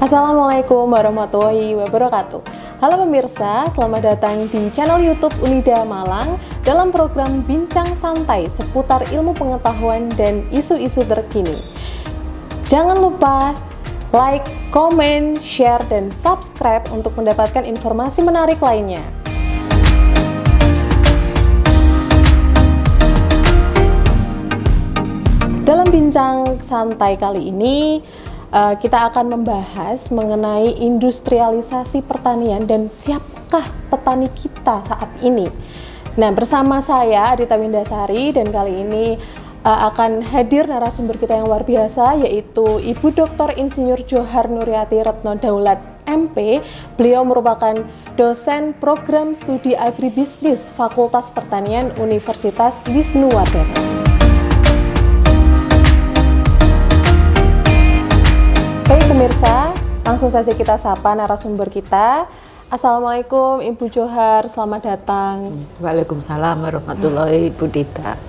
Assalamualaikum warahmatullahi wabarakatuh. Halo pemirsa, selamat datang di channel YouTube Unida Malang dalam program Bincang Santai seputar ilmu pengetahuan dan isu-isu terkini. Jangan lupa like, komen, share, dan subscribe untuk mendapatkan informasi menarik lainnya. Dalam Bincang Santai kali ini, kita akan membahas mengenai industrialisasi pertanian dan siapkah petani kita saat ini. Nah, bersama saya Adita Windasari, dan kali ini akan hadir narasumber kita yang luar biasa, yaitu Ibu Dr. Insinyur Johar Nuryati Retno Daulat MP. Beliau merupakan dosen program studi agribisnis Fakultas Pertanian Universitas Wisnuwardana. Baik pemirsa, langsung saja kita sapa narasumber kita. Assalamualaikum Ibu Johar, selamat datang. Waalaikumsalam warahmatullahi wabarakatuh, Bu Dita.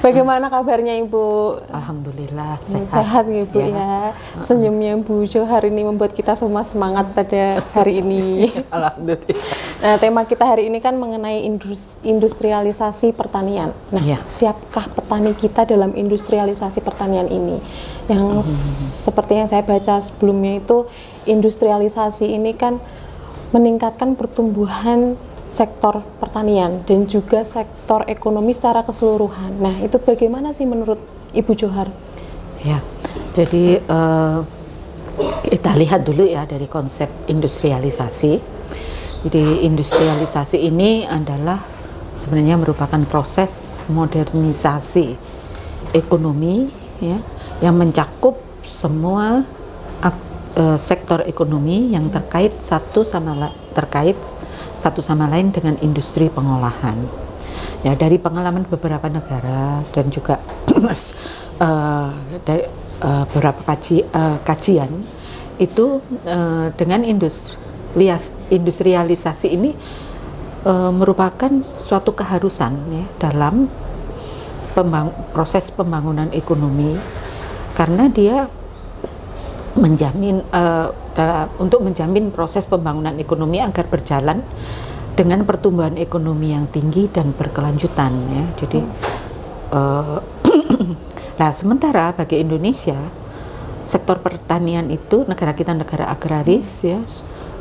Bagaimana kabarnya Ibu? Alhamdulillah sehat. Sehat Ibu ya. Senyumnya Ibu Johar ini membuat kita semua semangat pada hari ini. Alhamdulillah. Nah, tema kita hari ini kan mengenai industrialisasi pertanian. Nah, siapkah petani kita dalam industrialisasi pertanian ini? Yang seperti yang saya baca sebelumnya itu, industrialisasi ini kan meningkatkan pertumbuhan sektor pertanian dan juga sektor ekonomi secara keseluruhan. Nah, itu bagaimana sih menurut Ibu Johar? Ya, jadi kita lihat dulu ya dari konsep industrialisasi. Jadi industrialisasi ini adalah sebenarnya merupakan proses modernisasi ekonomi ya, yang mencakup semua sektor ekonomi yang terkait satu sama lain dengan industri pengolahan. Ya, dari pengalaman beberapa negara dan juga dari beberapa kajian itu dengan industrialisasi ini merupakan suatu keharusan ya dalam proses pembangunan ekonomi, karena dia menjamin untuk menjamin proses pembangunan ekonomi agar berjalan dengan pertumbuhan ekonomi yang tinggi dan berkelanjutan ya. Jadi nah, sementara bagi Indonesia sektor pertanian itu, negara kita negara agraris ya,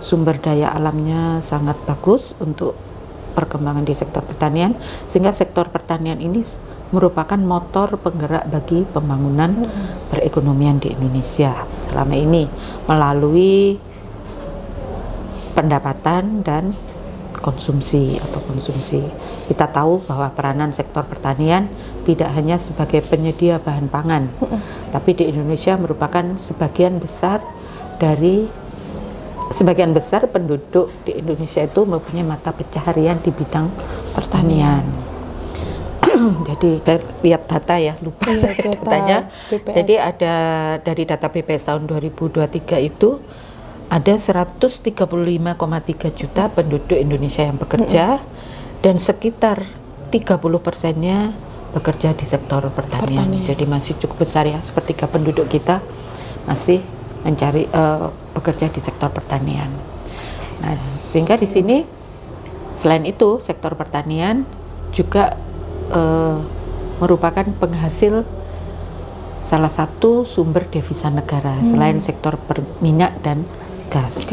sumber daya alamnya sangat bagus untuk perkembangan di sektor pertanian, sehingga sektor pertanian ini merupakan motor penggerak bagi pembangunan perekonomian di Indonesia selama ini melalui pendapatan dan konsumsi. Kita tahu bahwa peranan sektor pertanian tidak hanya sebagai penyedia bahan pangan, tapi di Indonesia merupakan sebagian besar penduduk di Indonesia itu mempunyai mata pencaharian di bidang pertanian. Jadi saya lihat data ya, lupa saya datanya. BPS. Jadi ada dari data BPS tahun 2023 itu ada 135,3 juta penduduk Indonesia yang bekerja, dan sekitar 30%-nya bekerja di sektor pertanian. Jadi masih cukup besar ya, sepertiga penduduk kita masih mencari bekerja di sektor pertanian. Nah, sehingga di sini selain itu sektor pertanian juga merupakan penghasil salah satu sumber devisa negara selain sektor minyak dan gas.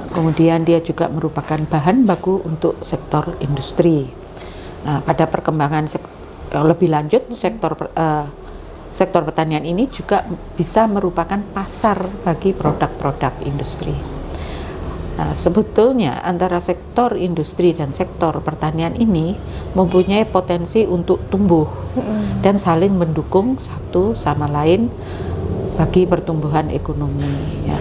Kemudian dia juga merupakan bahan baku untuk sektor industri. Nah, pada perkembangan lebih lanjut sektor pertanian ini juga bisa merupakan pasar bagi produk-produk industri. Nah, sebetulnya antara sektor industri dan sektor pertanian ini mempunyai potensi untuk tumbuh dan saling mendukung satu sama lain bagi pertumbuhan ekonomi ya.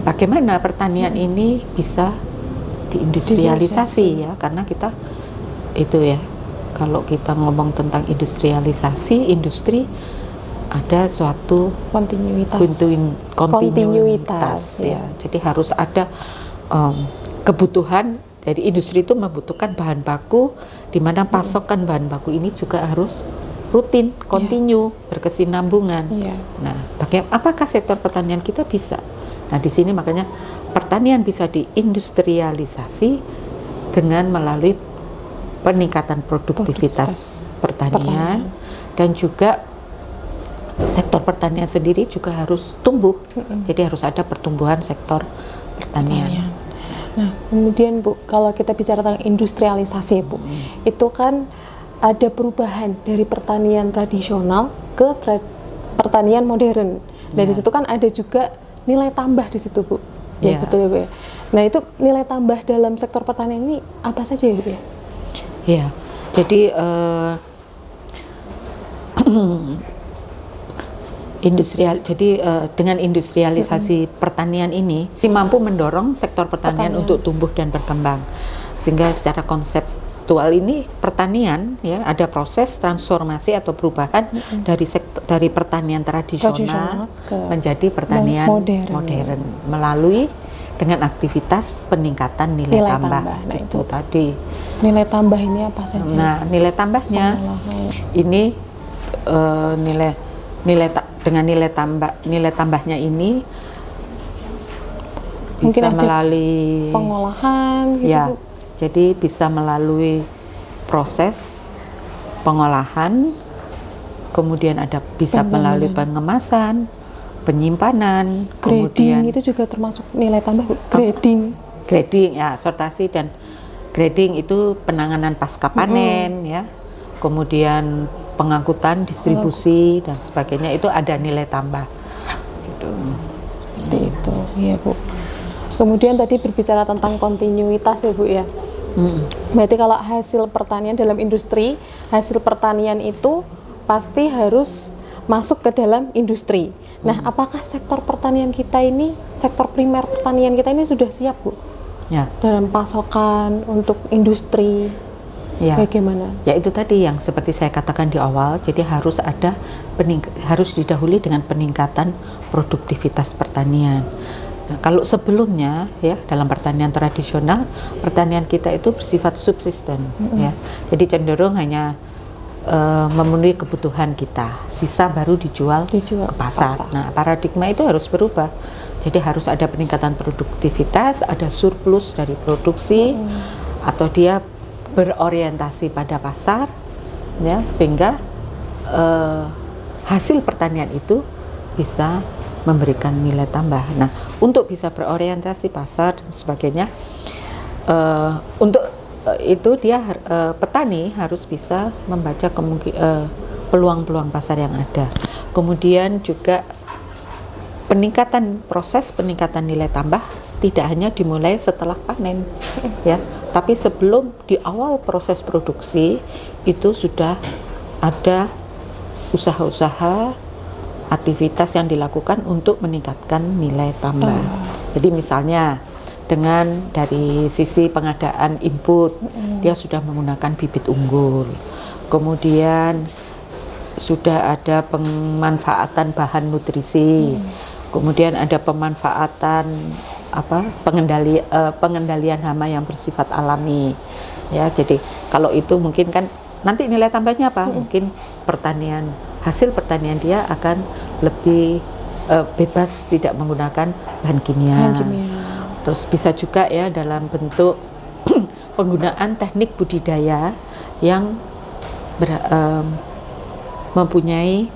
Bagaimana pertanian ini bisa diindustrialisasi ya, karena kita itu ya, kalau kita ngomong tentang industrialisasi industri ada suatu kontinuitas ya. Jadi harus ada kebutuhan. Jadi industri itu membutuhkan bahan baku, di mana pasokan bahan baku ini juga harus rutin, kontinu, berkesinambungan. Iya. Nah, apakah sektor pertanian kita bisa? Nah, di sini makanya pertanian bisa diindustrialisasi dengan melalui peningkatan produktivitas pertanian dan juga sektor pertanian sendiri juga harus tumbuh. Jadi harus ada pertumbuhan sektor pertanian. Nah, kemudian Bu, kalau kita bicara tentang industrialisasi Bu, itu kan ada perubahan dari pertanian tradisional ke pertanian modern. Dan di situ kan ada juga nilai tambah di situ Bu. Ya, betul ya Bu ya. Nah, itu nilai tambah dalam sektor pertanian ini apa saja ya Bu ya? Ya, jadi dengan industrialisasi pertanian ini mampu mendorong sektor pertanian untuk tumbuh dan berkembang, sehingga secara konseptual ini pertanian ya ada proses transformasi atau perubahan dari pertanian tradisional menjadi pertanian modern melalui dengan aktivitas peningkatan nilai tambah. Nah, itu tadi nilai tambah ini apa saja? Nah, nilai tambahnya ini dengan nilai tambahnya ini mungkin bisa melalui pengolahan gitu. Ya, jadi bisa melalui proses pengolahan, kemudian bisa melalui pengemasan, penyimpanan, kemudian itu juga termasuk nilai tambah. Grading ya, sortasi dan grading itu penanganan pasca panen ya, kemudian pengangkutan, distribusi dan sebagainya, itu ada nilai tambah gitu. Seperti itu ya Bu. Kemudian tadi berbicara tentang kontinuitas ya Bu ya. Berarti kalau hasil pertanian dalam industri, hasil pertanian itu pasti harus masuk ke dalam industri. Nah, apakah sektor pertanian kita ini, sektor primer pertanian kita ini sudah siap Bu? Ya. Dalam pasokan untuk industri. Ya. Bagaimana? Ya, itu tadi yang seperti saya katakan di awal, jadi harus didahului dengan peningkatan produktivitas pertanian. Nah, kalau sebelumnya ya dalam pertanian tradisional, pertanian kita itu bersifat subsisten ya. Jadi cenderung hanya memenuhi kebutuhan kita, sisa baru dijual ke pasar. Nah, paradigma itu harus berubah. Jadi harus ada peningkatan produktivitas, ada surplus dari produksi, atau dia berorientasi pada pasar, ya, sehingga hasil pertanian itu bisa memberikan nilai tambah. Nah, untuk bisa berorientasi pasar dan sebagainya, untuk itu dia petani harus bisa membaca peluang-peluang pasar yang ada. Kemudian juga proses peningkatan nilai tambah tidak hanya dimulai setelah panen ya, tapi sebelum di awal proses produksi itu sudah ada usaha-usaha, aktivitas yang dilakukan untuk meningkatkan nilai tambah. Jadi misalnya dengan dari sisi pengadaan input, dia sudah menggunakan bibit unggul. Kemudian sudah ada pemanfaatan bahan nutrisi. Kemudian ada pemanfaatan pengendalian hama yang bersifat alami. Ya, jadi kalau itu mungkin kan nanti nilai tambahnya apa? Mungkin hasil pertanian dia akan lebih bebas, tidak menggunakan bahan kimia. Terus bisa juga ya dalam bentuk penggunaan teknik budidaya yang mempunyai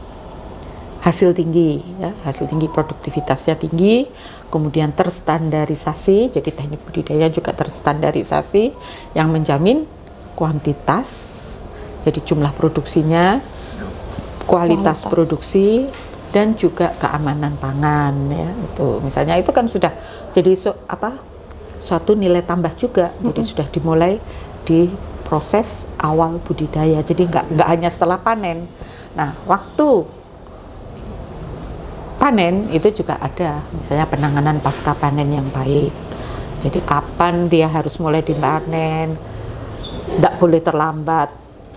hasil tinggi, ya, hasil tinggi, produktivitasnya tinggi, kemudian terstandarisasi. Jadi teknik budidaya juga terstandarisasi yang menjamin kuantitas, jadi jumlah produksinya, kualitas produksi, dan juga keamanan pangan ya. Itu misalnya itu kan sudah jadi suatu nilai tambah juga. Jadi sudah dimulai di proses awal budidaya. Jadi nggak hanya setelah panen. Nah, waktu panen itu juga ada misalnya penanganan pasca panen yang baik. Jadi kapan dia harus mulai dipanen, nggak boleh terlambat,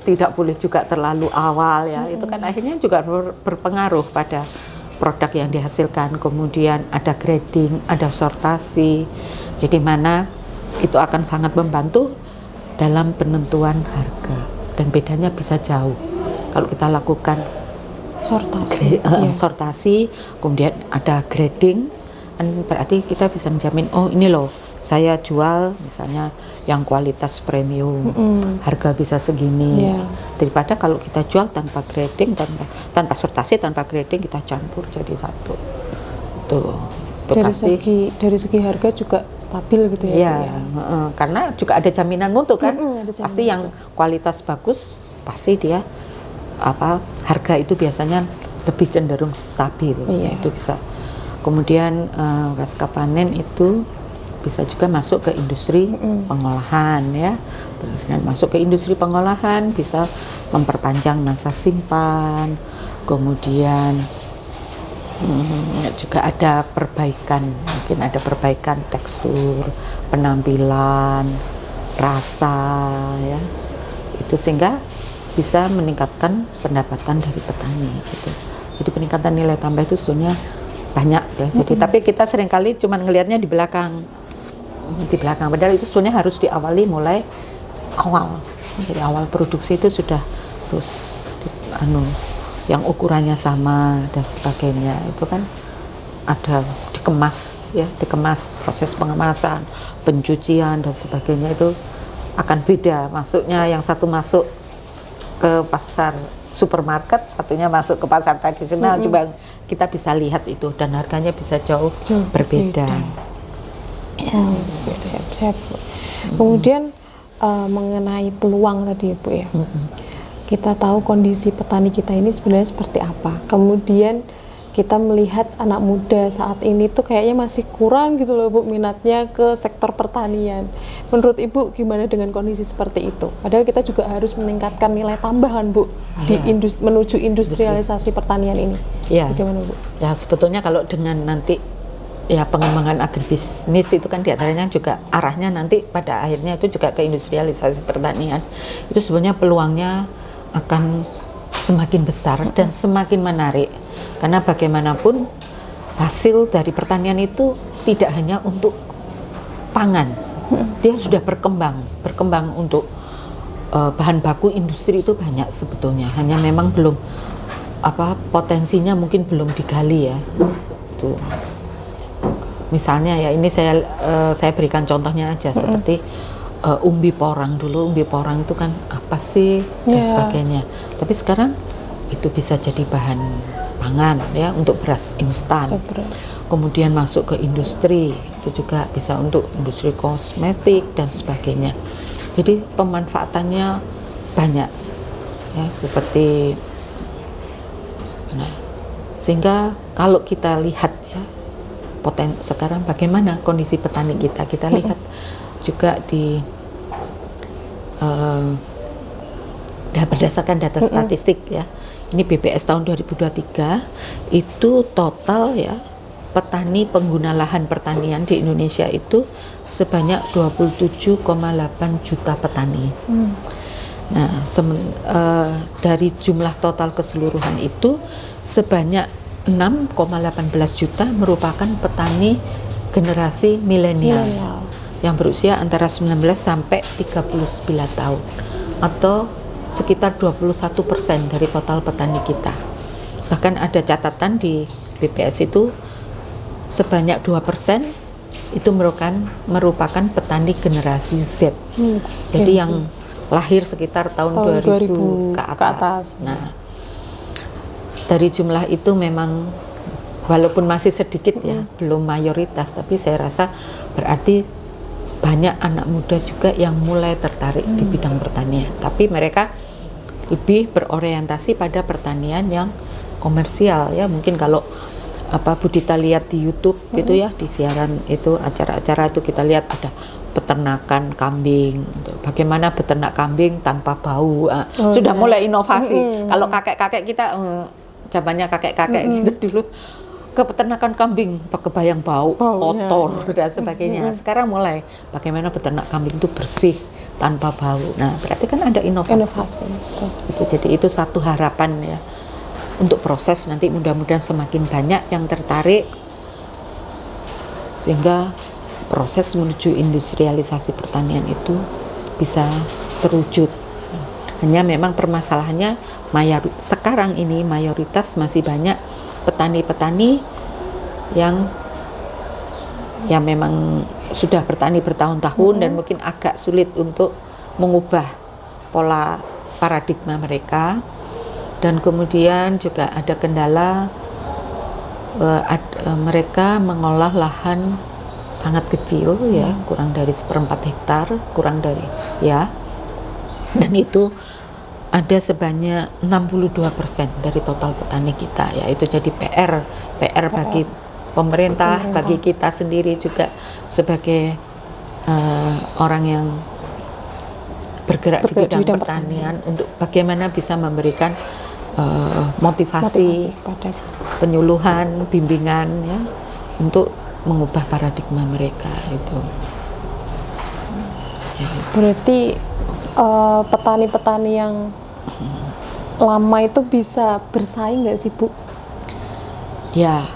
tidak boleh juga terlalu awal ya. Itu kan akhirnya juga berpengaruh pada produk yang dihasilkan. Kemudian ada grading, ada sortasi. Jadi mana itu akan sangat membantu dalam penentuan harga, dan bedanya bisa jauh kalau kita lakukan sortasi, kemudian ada grading, kan berarti kita bisa menjamin, oh ini loh saya jual misalnya yang kualitas premium, harga bisa segini. Daripada kalau kita jual tanpa grading, tanpa sortasi, tanpa grading, kita campur jadi satu. Dari segi harga juga stabil gitu ya. Karena juga ada jaminan mutu kan. Pasti yang mutu. kualitas bagus pasti dia harga itu biasanya lebih cenderung stabil. Itu bisa. Kemudian pasca panen itu bisa juga masuk ke industri pengolahan ya. Dan masuk ke industri pengolahan bisa memperpanjang masa simpan. Kemudian juga ada perbaikan, mungkin ada perbaikan tekstur, penampilan, rasa ya. Itu sehingga bisa meningkatkan pendapatan dari petani gitu. Jadi peningkatan nilai tambah itu sebenarnya banyak ya. Jadi tapi kita seringkali cuma ngelihatnya di belakang. Padahal itu sebenarnya harus diawali mulai awal. Jadi awal produksi itu sudah terus yang ukurannya sama dan sebagainya, itu kan ada dikemas proses pengemasan, pencucian dan sebagainya, itu akan beda. Masuknya yang satu masuk ke pasar supermarket, satunya masuk ke pasar tradisional. Coba kita bisa lihat itu, dan harganya bisa jauh berbeda. Siap. Kemudian mengenai peluang tadi Bu ya. Kita tahu kondisi petani kita ini sebenarnya seperti apa. Kemudian kita melihat anak muda saat ini tuh kayaknya masih kurang gitu loh Bu, minatnya ke sektor pertanian. Menurut Ibu gimana dengan kondisi seperti itu? Padahal kita juga harus meningkatkan nilai tambahan Bu di menuju industrialisasi pertanian ini. Bagaimana Bu? Ya sebetulnya kalau dengan nanti ya pengembangan agribisnis itu kan diantaranya juga arahnya nanti pada akhirnya itu juga ke industrialisasi pertanian. Itu sebenarnya peluangnya akan semakin besar dan semakin menarik, karena bagaimanapun hasil dari pertanian itu tidak hanya untuk pangan, dia sudah berkembang untuk bahan baku industri itu banyak sebetulnya, hanya memang belum potensinya mungkin belum digali ya. Itu misalnya ya, ini saya berikan contohnya aja seperti umbi porang. Dulu umbi porang itu kan apa sih dan sebagainya, tapi sekarang itu bisa jadi bahan pangan ya, untuk beras instan. Kemudian masuk ke industri, itu juga bisa untuk industri kosmetik dan sebagainya. Jadi pemanfaatannya banyak ya, seperti sehingga kalau kita lihat ya sekarang bagaimana kondisi petani kita lihat juga berdasarkan data statistik ya. Ini BPS tahun 2023 itu total ya petani pengguna lahan pertanian di Indonesia itu sebanyak 27,8 juta petani. Nah, dari jumlah total keseluruhan itu sebanyak 6,18 juta merupakan petani generasi milenial yang berusia antara 19 sampai 39 tahun atau sekitar 21% dari total petani kita. Bahkan ada catatan di BPS itu sebanyak 2% itu merupakan petani generasi Z. Jadi yang lahir sekitar tahun 2000 ke atas. Nah, dari jumlah itu memang walaupun masih sedikit ya, belum mayoritas, tapi saya rasa berarti banyak anak muda juga yang mulai tertarik di bidang pertanian. Tapi mereka lebih berorientasi pada pertanian yang komersial ya. Mungkin kalau Bu Dita lihat di YouTube gitu ya, di siaran itu acara-acara itu kita lihat ada peternakan kambing, bagaimana beternak kambing tanpa bau. Sudah mulai inovasi. Kalau kakek-kakek kita zamannya kakek-kakek gitu dulu ke peternakan kambing pakai bayang bau, kotor dan sebagainya. Sekarang mulai bagaimana peternak kambing itu bersih tanpa bau. Nah, berarti kan ada inovasi. Itu jadi itu satu harapan ya untuk proses nanti, mudah-mudahan semakin banyak yang tertarik sehingga proses menuju industrialisasi pertanian itu bisa terwujud. Hanya memang permasalahannya sekarang ini mayoritas masih banyak petani-petani yang ya memang sudah bertani bertahun-tahun dan mungkin agak sulit untuk mengubah pola paradigma mereka. Dan kemudian juga ada kendala mereka mengolah lahan sangat kecil ya, kurang dari 1/4 hektar, kurang dari ya. Dan itu ada sebanyak 62% dari total petani kita ya. Itu jadi PR bagi pemerintah, bagi kita sendiri juga sebagai orang yang bergerak di bidang pertanian untuk bagaimana bisa memberikan motivasi penyuluhan, bimbingan ya untuk mengubah paradigma mereka itu. Ya. Berarti petani-petani yang lama itu bisa bersaing nggak sih, Bu? Ya,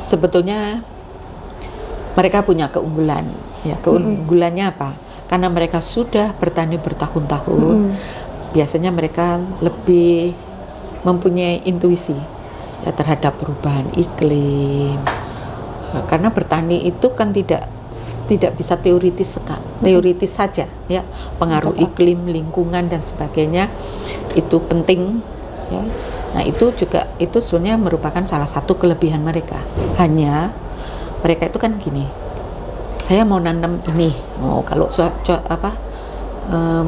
sebetulnya mereka punya keunggulan. Ya, keunggulannya apa? Karena mereka sudah bertani bertahun-tahun, biasanya mereka lebih mempunyai intuisi ya terhadap perubahan iklim. Karena bertani itu kan tidak bisa teoritis saja ya, pengaruh iklim, lingkungan dan sebagainya itu penting ya. Nah, itu sebenarnya merupakan salah satu kelebihan mereka. Hanya mereka itu kan gini, saya mau nanam ini, kalau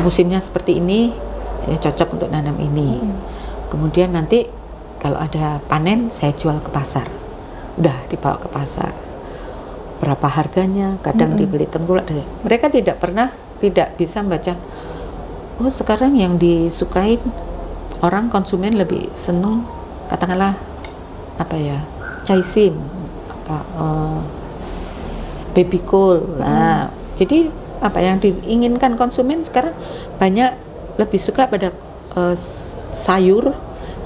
musimnya seperti ini saya cocok untuk nanam ini. Kemudian nanti kalau ada panen saya jual ke pasar, udah dibawa ke pasar, berapa harganya, kadang dibeli tengkulak. Mereka tidak bisa membaca, oh sekarang yang disukai orang konsumen lebih seneng katakanlah Chaisim, baby cool. Nah, jadi apa yang diinginkan konsumen sekarang banyak lebih suka pada sayur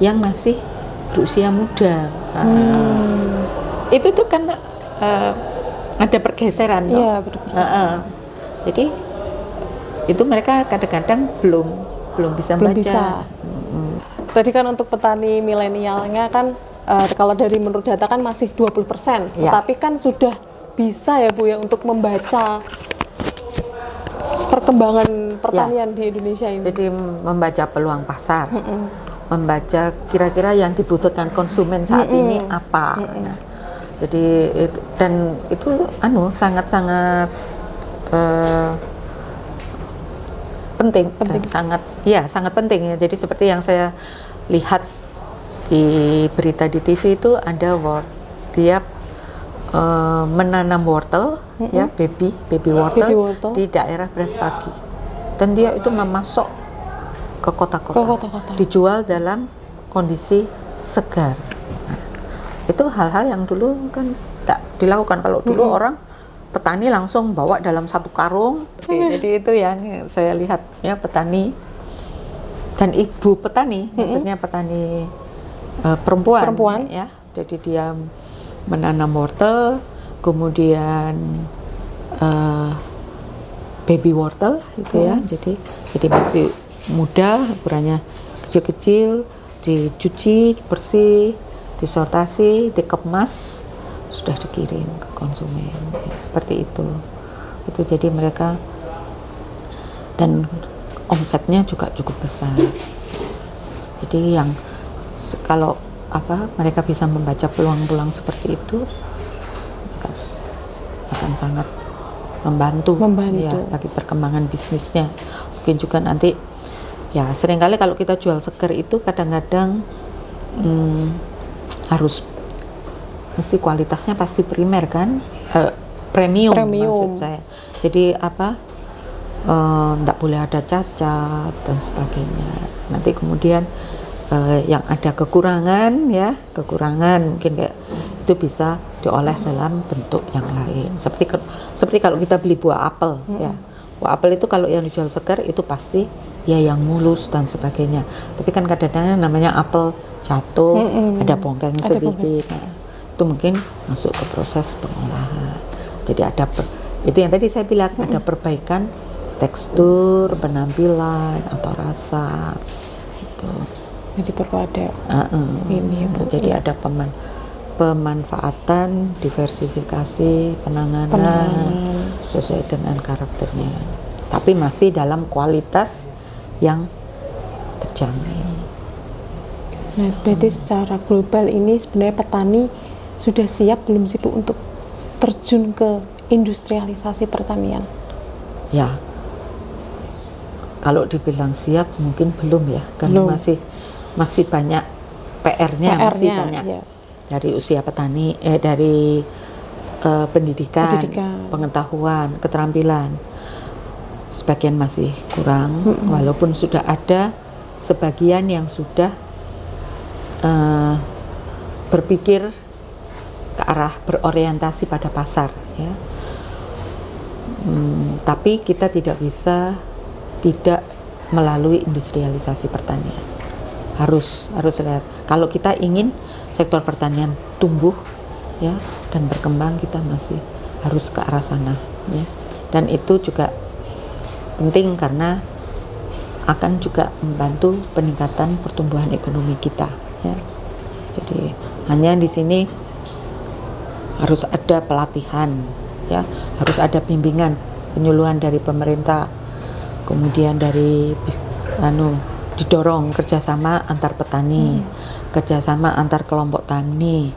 yang masih berusia muda. Itu tuh kan ada pergeseran, iya, jadi itu mereka kadang-kadang belum bisa baca. Tadi kan untuk petani milenialnya kan kalau dari menurut data kan masih 20%, tetapi kan sudah bisa ya Bu ya untuk membaca perkembangan pertanian di Indonesia ini. Jadi membaca peluang pasar, membaca kira-kira yang dibutuhkan konsumen saat ini apa. Nah, jadi itu sangat-sangat penting. Sangat penting ya. Jadi seperti yang saya lihat di berita di TV itu ada dia menanam wortel ya, baby wortel di daerah Brastagi, dan dia itu memasok ke kota-kota, dijual dalam kondisi segar. Nah, itu hal-hal yang dulu kan tidak dilakukan. Kalau dulu orang petani langsung bawa dalam satu karung. Jadi itu yang saya lihat ya, petani dan ibu petani, maksudnya petani perempuan ya. Jadi dia menanam wortel, kemudian baby wortel gitu ya. Jadi masih muda, ukurannya kecil-kecil, dicuci, bersih, disortasi, dikemas, sudah dikirim ke konsumen ya, seperti itu. Itu jadi mereka, dan omsetnya juga cukup besar. Jadi yang kalau mereka bisa membaca peluang-peluang seperti itu akan sangat membantu. Ya, bagi perkembangan bisnisnya. Mungkin juga nanti ya, seringkali kalau kita jual segar itu kadang-kadang harus mesti kualitasnya pasti primer kan, premium maksud saya. Jadi enggak boleh ada cacat dan sebagainya. Nanti kemudian yang ada kekurangan mungkin kayak itu bisa diolah dalam bentuk yang lain. Seperti kalau kita beli buah apel ya. Buah apel itu kalau yang dijual segar itu pasti ya yang mulus dan sebagainya. Tapi kan kadang-kadang namanya apel jatuh, ada bongkeng sedikit. Nah, itu mungkin masuk ke proses pengolahan. Jadi itu yang tadi saya bilang, ada perbaikan tekstur, penampilan atau rasa gitu. Jadi perlu ada ini ya Bu. Jadi ada pemanfaatan, diversifikasi, penanganan sesuai dengan karakternya. Tapi masih dalam kualitas yang terjamin. Nah, berarti secara global ini sebenarnya petani sudah siap belum sih Bu untuk terjun ke industrialisasi pertanian? Ya, kalau dibilang siap mungkin belum ya, karena masih banyak PR-nya masih banyak ya. Dari usia petani, dari pendidikan, pengetahuan, keterampilan, sebagian masih kurang, walaupun sudah ada sebagian yang sudah berpikir ke arah berorientasi pada pasar ya. Tapi kita tidak bisa tidak melalui industrialisasi pertanian. Harus lihat. Kalau kita ingin sektor pertanian tumbuh ya dan berkembang, kita masih harus ke arah sana ya. Dan itu juga penting karena akan juga membantu peningkatan pertumbuhan ekonomi kita ya. Jadi hanya di sini harus ada pelatihan ya, harus ada bimbingan, penyuluhan dari pemerintah, kemudian dari didorong kerjasama antar petani, kerjasama antar kelompok tani,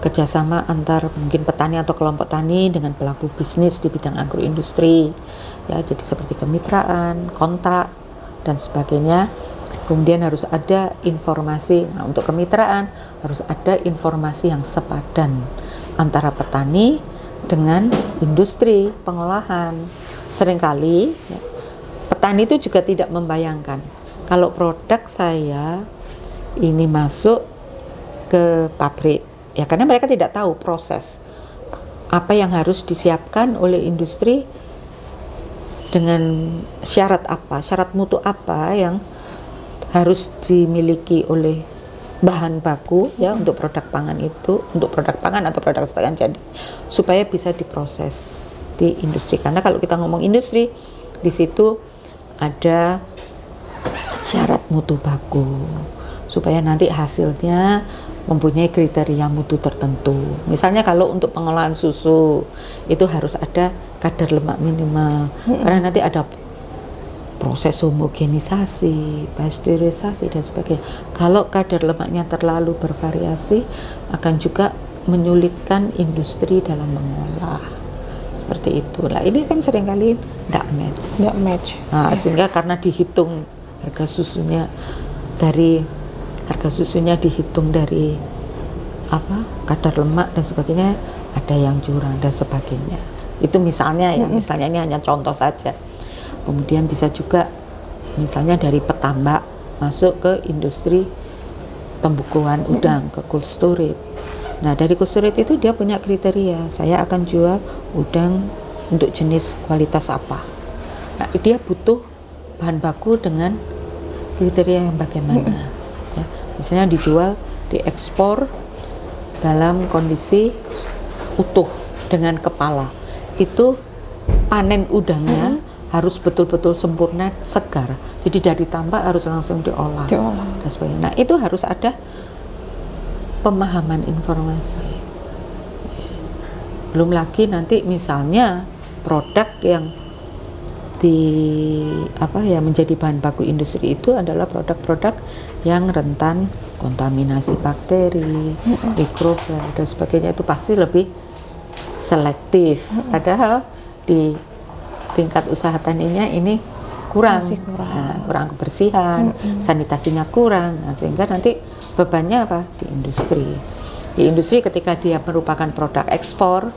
kerjasama antar mungkin petani atau kelompok tani dengan pelaku bisnis di bidang agroindustri ya, jadi seperti kemitraan, kontrak dan sebagainya. Kemudian harus ada informasi, nah, untuk kemitraan harus ada informasi yang sepadan antara petani dengan industri pengolahan. Seringkali ya, petani itu juga tidak membayangkan kalau produk saya ini masuk ke pabrik ya, karena mereka tidak tahu proses apa yang harus disiapkan oleh industri, dengan syarat mutu apa yang harus dimiliki oleh bahan baku ya untuk produk pangan itu, untuk produk pangan atau produk setengah jadi, supaya bisa diproses di industri. Karena kalau kita ngomong industri, di situ ada syarat mutu baku supaya nanti hasilnya mempunyai kriteria mutu tertentu. Misalnya kalau untuk pengolahan susu itu harus ada kadar lemak minimal, karena nanti ada proses homogenisasi, pasteurisasi dan sebagainya. Kalau kadar lemaknya terlalu bervariasi akan juga menyulitkan industri dalam mengolah. Seperti itu. Lah ini kan seringkali tidak match. Nah, sehingga karena dihitung harga susunya dihitung dari kadar lemak dan sebagainya, ada yang curang dan sebagainya. Itu misalnya ya, misalnya ini hanya contoh saja. Kemudian bisa juga misalnya dari petambak masuk ke industri pembukuan udang, ke cold storage. Nah dari cold storage itu dia punya kriteria, saya akan jual udang untuk jenis kualitas apa. Nah dia butuh bahan baku dengan kriteria yang bagaimana ya. Misalnya dijual, diekspor dalam kondisi utuh dengan kepala, itu panen udangnya harus betul-betul sempurna, segar. Jadi dari tambak harus langsung diolah. Dan sebagainya. Nah itu harus ada pemahaman informasi. Belum lagi nanti misalnya produk yang menjadi bahan baku industri itu adalah produk-produk yang rentan kontaminasi bakteri, mikroba dan sebagainya, itu pasti lebih selektif. Padahal di tingkat usaha taninya ini kurang kebersihan, sanitasinya kurang. Nah, sehingga nanti bebannya di industri. Di industri ketika dia merupakan produk ekspor,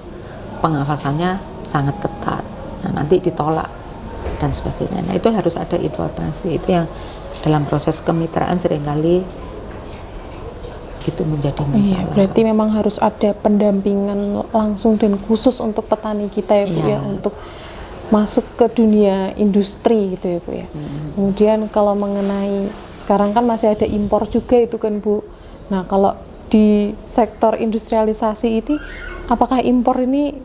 pengawasannya sangat ketat. Nah, nanti ditolak dan sebagainya. Nah, itu harus ada informasi. Itu yang dalam proses kemitraan seringkali itu menjadi masalah. Iya, berarti memang harus ada pendampingan langsung dan khusus untuk petani kita ya Bu ya, untuk masuk ke dunia industri gitu ya Bu ya. Kemudian kalau mengenai sekarang kan masih ada impor juga itu kan Bu. Nah kalau di sektor industrialisasi ini, apakah impor ini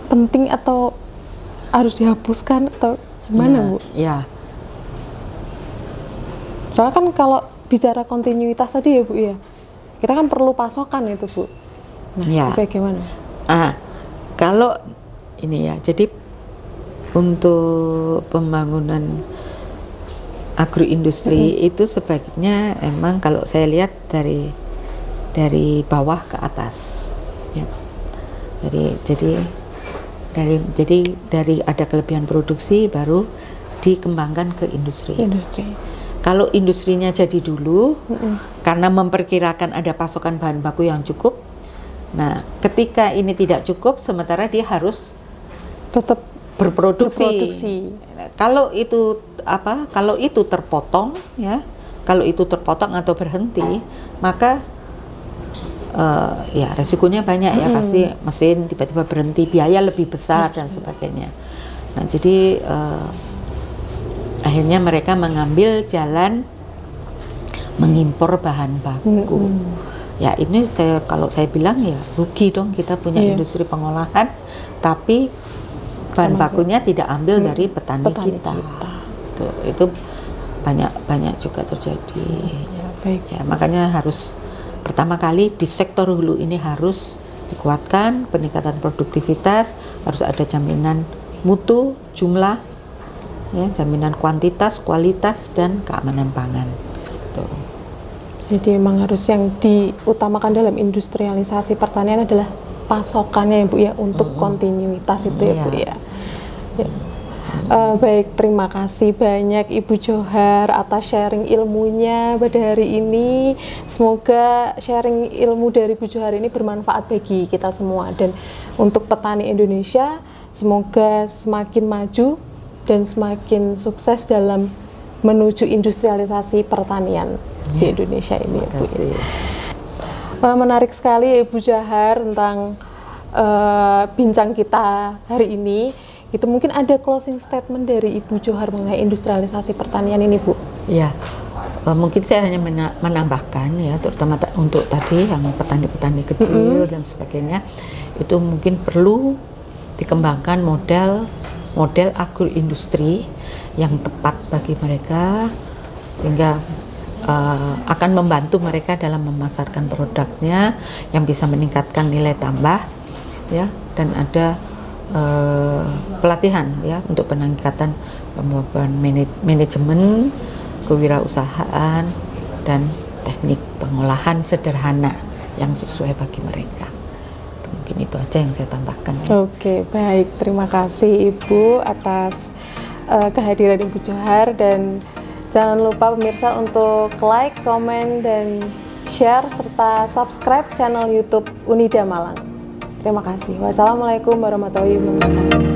penting atau harus dihapuskan atau gimana, Bu? Ya. Soalnya kan kalau bicara kontinuitas tadi ya, Bu, ya, kita kan perlu pasokan itu, Bu. Nah, Ya. itu bagaimana? Kalau ini ya, jadi untuk pembangunan agroindustri itu sebaiknya emang kalau saya lihat dari bawah ke atas, ya. Jadi dari ada kelebihan produksi baru dikembangkan ke industri. Kalau industrinya jadi dulu, karena memperkirakan ada pasokan bahan baku yang cukup. Nah, ketika ini tidak cukup, sementara dia harus Tetap berproduksi. Kalau itu Kalau itu terpotong, ya, kalau itu terpotong atau berhenti, maka ya resikonya banyak ya, pasti mesin tiba-tiba berhenti, biaya lebih besar dan sebagainya. Nah, jadi akhirnya mereka mengambil jalan mengimpor bahan baku. Ya ini kalau saya bilang ya rugi dong, kita punya industri pengolahan tapi bahan bakunya tidak ambil dari petani kita. Itu banyak juga terjadi. Ya, baik. Ya, makanya harus pertama kali di sektor hulu ini harus dikuatkan peningkatan produktivitas, harus ada jaminan mutu, jumlah, ya, jaminan kuantitas, kualitas dan keamanan pangan. Tuh. Jadi memang harus yang diutamakan dalam industrialisasi pertanian adalah pasokannya ya, Bu, ya, untuk kontinuitas itu ya, Bu, ya. Baik, terima kasih banyak Ibu Johar atas sharing ilmunya pada hari ini. Semoga sharing ilmu dari Ibu Johar ini bermanfaat bagi kita semua, dan untuk petani Indonesia semoga semakin maju dan semakin sukses dalam menuju industrialisasi pertanian di Indonesia ini, ya, Bu. Menarik sekali Ibu Johar tentang bincang kita hari ini. Itu mungkin ada closing statement dari Ibu Johar mengenai industrialisasi pertanian ini, Bu? Ya, mungkin saya hanya menambahkan ya, terutama untuk tadi yang petani-petani kecil dan sebagainya, itu mungkin perlu dikembangkan model agroindustri yang tepat bagi mereka, sehingga akan membantu mereka dalam memasarkan produknya yang bisa meningkatkan nilai tambah, ya, dan ada pelatihan ya untuk peningkatan kemampuan manajemen, kewirausahaan dan teknik pengolahan sederhana yang sesuai bagi mereka. Mungkin itu aja yang saya tambahkan. Ya. Oke, baik, terima kasih Ibu atas kehadiran Ibu Johar, dan jangan lupa pemirsa untuk like, komen, dan share serta subscribe channel YouTube Unida Malang. Terima kasih. Wassalamualaikum warahmatullahi wabarakatuh.